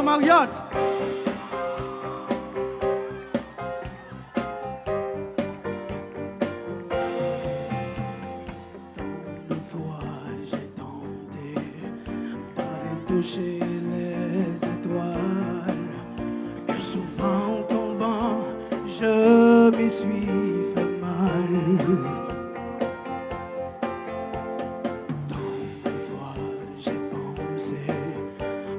Mariotte. Une fois j'ai tenté d'aller toucher les étoiles, que souvent tombant je m'y suis fait mal. Tant de fois j'ai pensé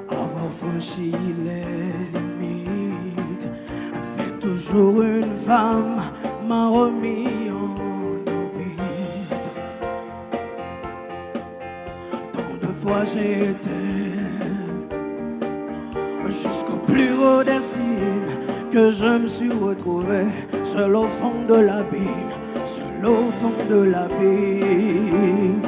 avoir franchi les limites, mais toujours une femme m'a remis en orbite. Tant de fois j'ai été jusqu'au plus haut des cimes, que je me suis retrouvé seul au fond de l'abîme, seul au fond de l'abîme.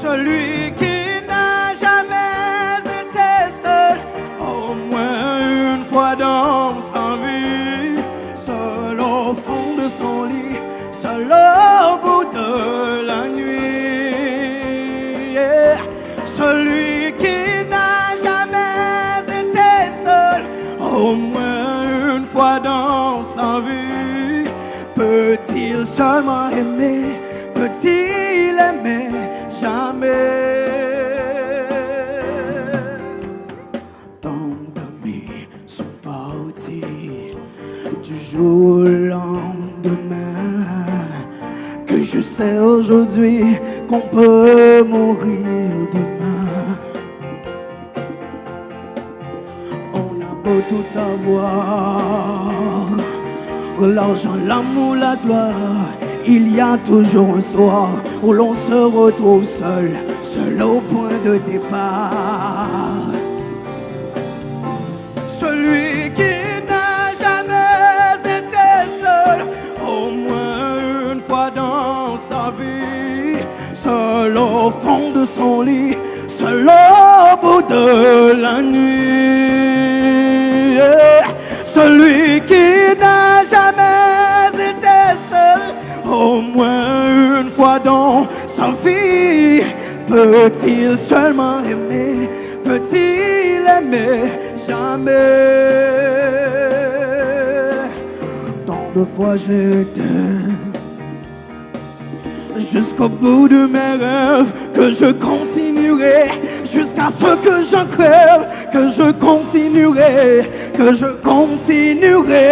Celui qui n'a jamais été seul, au moins une fois dans sa vie, seul au fond de son lit, seul au bout de la nuit. Yeah. Celui qui n'a jamais été seul, au moins une fois dans sa vie, peut-il seulement aimer, peut-il aimer jamais? Tant d'amis sont partis du jour au lendemain, que je sais aujourd'hui qu'on peut mourir demain. On a beau tout avoir, l'argent, l'amour, la gloire, il y a toujours un soir où l'on se retrouve seul, seul au point de départ. Celui qui n'a jamais été seul, au moins une fois dans sa vie, seul au fond de son lit, seul au bout de la nuit. Yeah. Celui qui n'a jamais été seul, au moins une fois dans sa vie, peut-il seulement aimer, peut-il aimer jamais? Tant de fois j'étais jusqu'au bout de mes rêves, que je continuerai jusqu'à ce que j'en crève, que je continuerai, que je continuerai.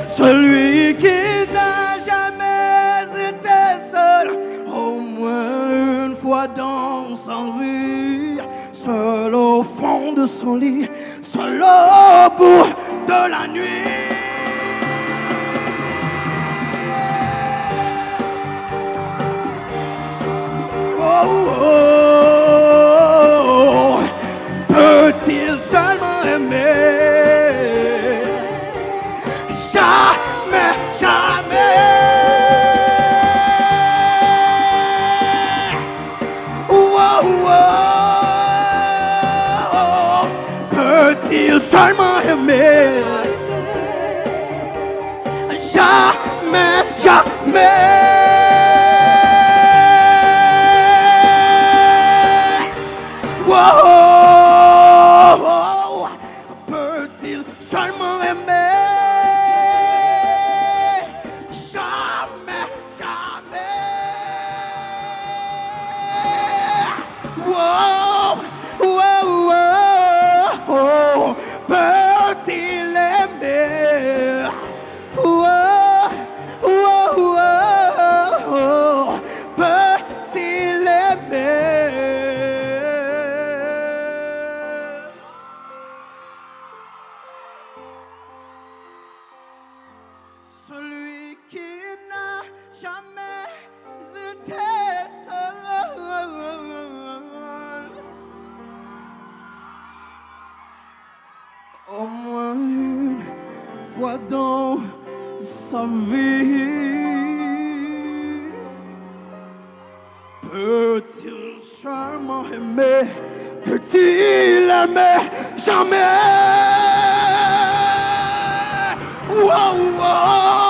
Celui qui n'a jamais été seul, au moins une fois dans sa vie, seul au fond de son lit, seul au bout de la nuit. Oh, peut-il seulement aimer? Jamais, jamais. Oh, peut-il seulement aimer? Jamais, jamais. Oh, peut-il seulement aimer? Jamais, jamais. Oh, peut-il aimer? Peut-il aimer? Celui qui n'a jamais été seul, au moins une fois dans sa vie, peut-il seulement aimer, peut-il aimer jamais? Wow, wow.